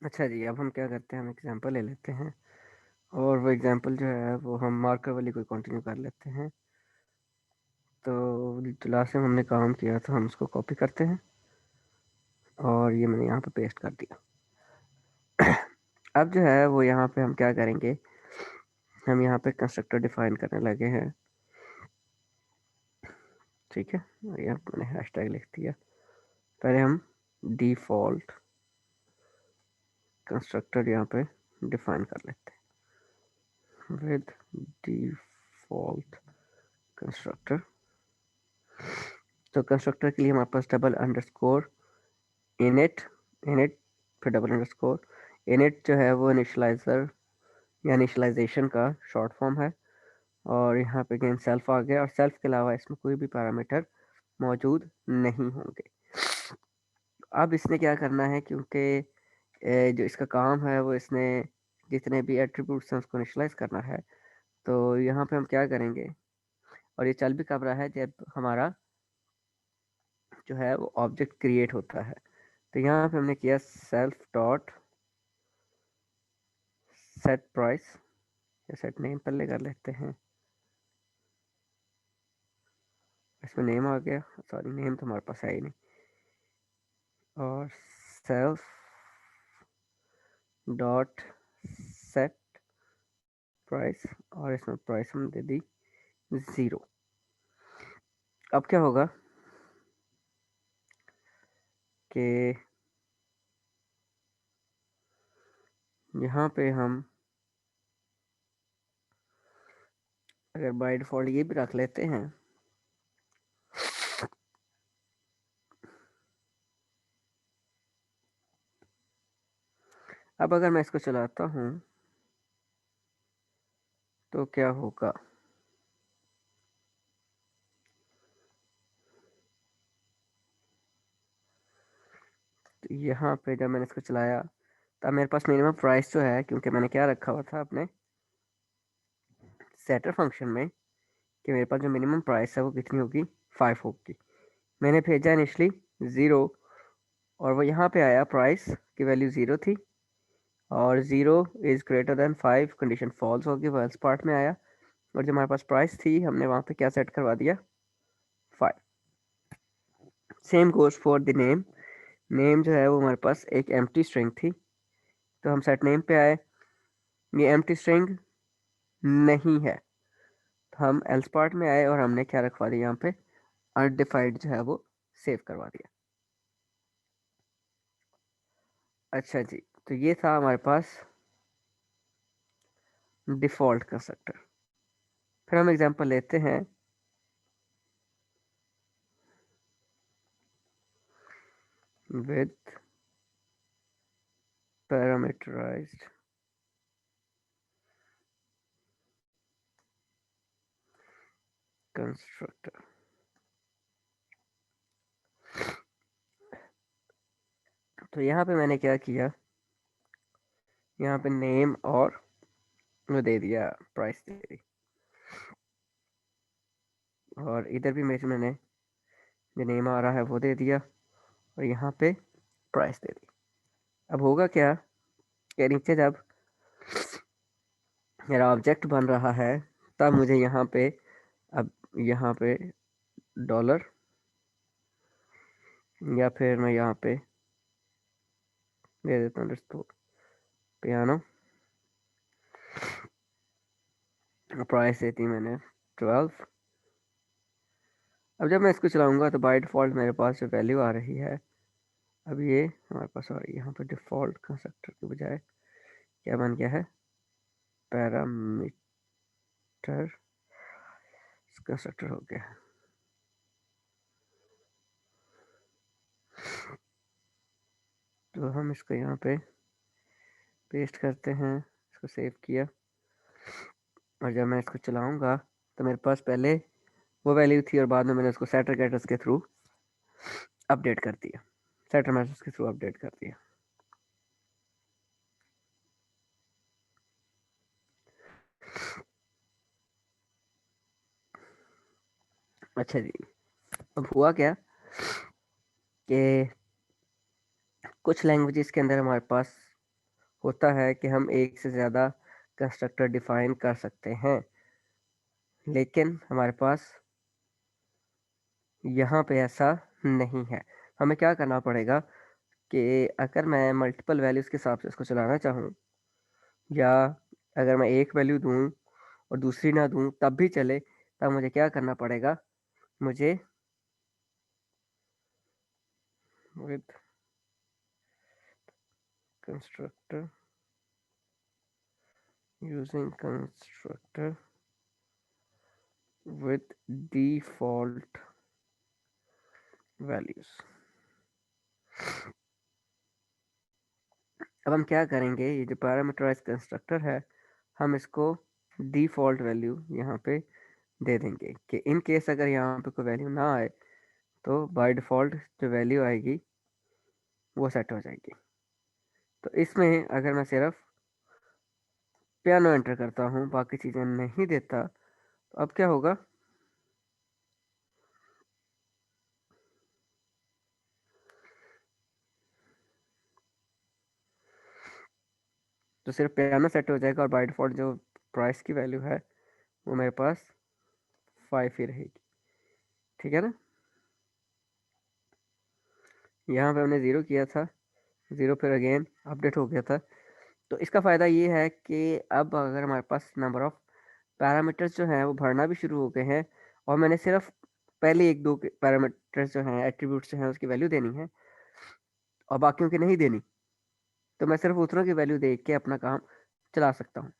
अच्छा जी, अब हम क्या करते हैं, हम एग्जांपल ले लेते हैं और वो एग्जांपल जो है वो हम मार्कर वाली कोई कंटिन्यू कर लेते हैं। तो जो लास्ट टाइम हमने काम किया था हम उसको कॉपी करते हैं और ये मैंने यहाँ पे पेस्ट कर दिया। अब जो है वो यहाँ पे हम क्या करेंगे, हम यहाँ पे कंस्ट्रक्टर डिफाइन करने लगे हैं। ठीक है, और यहाँ पे मैंने हैशटैग लिख दिया। पहले हम डिफ़ॉल्ट कंस्ट्रक्टर यहाँ पे डिफाइन कर लेते हैं विद डिफ़ॉल्ट कंस्ट्रक्टर। तो कंस्ट्रक्टर के लिए हमारे पास डबल अंडरस्कोर इनिट, इनिट फिर डबल अंडरस्कोर। इनिट जो है वो इनिशलाइजर या इनिशलाइजेशन का शॉर्ट फॉर्म है। और यहाँ पे अगेन सेल्फ आ गया और सेल्फ के अलावा इसमें कोई भी पैरामीटर मौजूद नहीं होंगे। अब इसने क्या करना है, क्योंकि जो इसका काम है वो इसने जितने भी एट्रीब्यूट्स हैं उसको इनिशलाइज करना है। तो यहाँ पे हम क्या करेंगे, और ये चल भी कब रहा है, जब हमारा जो है वो ऑब्जेक्ट क्रिएट होता है। तो यहाँ पे हमने किया सेल्फ डॉट सेट प्राइस या सेट नेम पहले कर लेते हैं। इसमें नेम आ गया, सॉरी नेम तो हमारे पास है ही नहीं। और सेल्फ डॉट सेट प्राइस और इसमें प्राइस हमने दे दी 0। अब क्या होगा कि यहाँ पे हम अगर बाय डिफ़ॉल्ट ये भी रख लेते हैं, अब अगर मैं इसको चलाता हूँ तो क्या होगा, तो यहाँ पे जब मैंने इसको चलाया तब मेरे पास मिनिमम प्राइस जो है, क्योंकि मैंने क्या रखा हुआ था अपने सेटर फंक्शन में कि मेरे पास जो मिनिमम प्राइस है वो कितनी होगी, 5 होगी। मैंने भेजा इनिशली 0 और वो यहाँ पे आया प्राइस की वैल्यू 0 थी और 0 is greater than 5 condition false होगी, वो एल्स पार्ट में आया। और जो हमारे पास प्राइस थी हमने वहाँ पे क्या सेट करवा दिया, 5। Same goes for the name. Name जो है वो हमारे पास एक एम्प्टी स्ट्रिंग थी, तो हम सेट नेम पे आए, ये एम्प्टी स्ट्रिंग नहीं है, तो हम एल्स पार्ट में आए और हमने क्या रखवा दिया, यहाँ पे अनडिफाइंड जो है वो सेव करवा दिया। अच्छा जी, तो ये था हमारे पास डिफ़ॉल्ट कंस्ट्रक्टर। फिर हम एग्जांपल लेते हैं विद पैरामीटराइज्ड कंस्ट्रक्टर। तो यहाँ पे मैंने क्या किया, यहाँ पे नेम और वो दे दिया, प्राइस दे दी, और इधर भी मैंने जो नेम आ रहा है वो दे दिया और यहाँ पे प्राइस दे दी। अब होगा क्या कि नीचे जब मेरा ऑब्जेक्ट बन रहा है तब मुझे यहाँ पे, अब यहाँ पे डॉलर या फिर मैं यहाँ पे दे देता हूँ दोस्तों पियानो, प्राइस देती मैंने 12। अब जब मैं इसको चलाऊंगा तो बाय डिफ़ॉल्ट मेरे पास जो वैल्यू आ रही है, अब ये हमारे पास और यहाँ पे डिफ़ॉल्ट कंस्ट्रक्टर के बजाय क्या बन गया है, पैरामीटर कंस्ट्रक्टर हो गया। तो हम इसको यहाँ पे पेस्ट करते हैं, इसको सेव किया और जब मैं इसको चलाऊंगा तो मेरे पास पहले वो वैल्यू थी और बाद में मैंने उसको सेटर गेटर्स के थ्रू अपडेट कर दिया, सेटर मैसेज के थ्रू अपडेट कर दिया। अच्छा जी, अब हुआ क्या कि कुछ लैंग्वेजेस के अंदर हमारे पास होता है कि हम एक से ज़्यादा कंस्ट्रक्टर डिफाइन कर सकते हैं, लेकिन हमारे पास यहाँ पे ऐसा नहीं है। हमें क्या करना पड़ेगा कि अगर मैं मल्टीपल वैल्यूज़ के हिसाब से इसको चलाना चाहूँ, या अगर मैं एक वैल्यू दूँ और दूसरी ना दूँ तब भी चले, तब मुझे क्या करना पड़ेगा, मुझे with constructor using constructor with default values. अब हम क्या करेंगे, ये जो पैरामीटराइज कंस्ट्रक्टर है, हम इसको डिफ़ॉल्ट वैल्यू यहाँ पे दे देंगे कि इन केस अगर यहाँ पे कोई वैल्यू ना आए तो बाय डिफ़ॉल्ट जो वैल्यू आएगी वो सेट हो जाएगी। तो इसमें अगर मैं सिर्फ पियानो एंटर करता हूँ, बाकी चीज़ें नहीं देता, तो अब क्या होगा, तो सिर्फ पियानो सेट हो जाएगा और बाय डिफ़ॉल्ट जो प्राइस की वैल्यू है वो मेरे पास 5 ही रहेगी। ठीक है ना। यहाँ पे हमने ज़ीरो किया था, ज़ीरो फिर अगेन अपडेट हो गया था। तो इसका फ़ायदा ये है कि अब अगर हमारे पास नंबर ऑफ़ पैरामीटर्स जो हैं वो भरना भी शुरू हो गए हैं, और मैंने सिर्फ पहले एक दो पैरामीटर्स जो हैं, एट्रीब्यूट्स जो हैं, उसकी वैल्यू देनी है और बाकियों की नहीं देनी, तो मैं सिर्फ उतनों की वैल्यू दे के अपना काम चला सकता हूँ।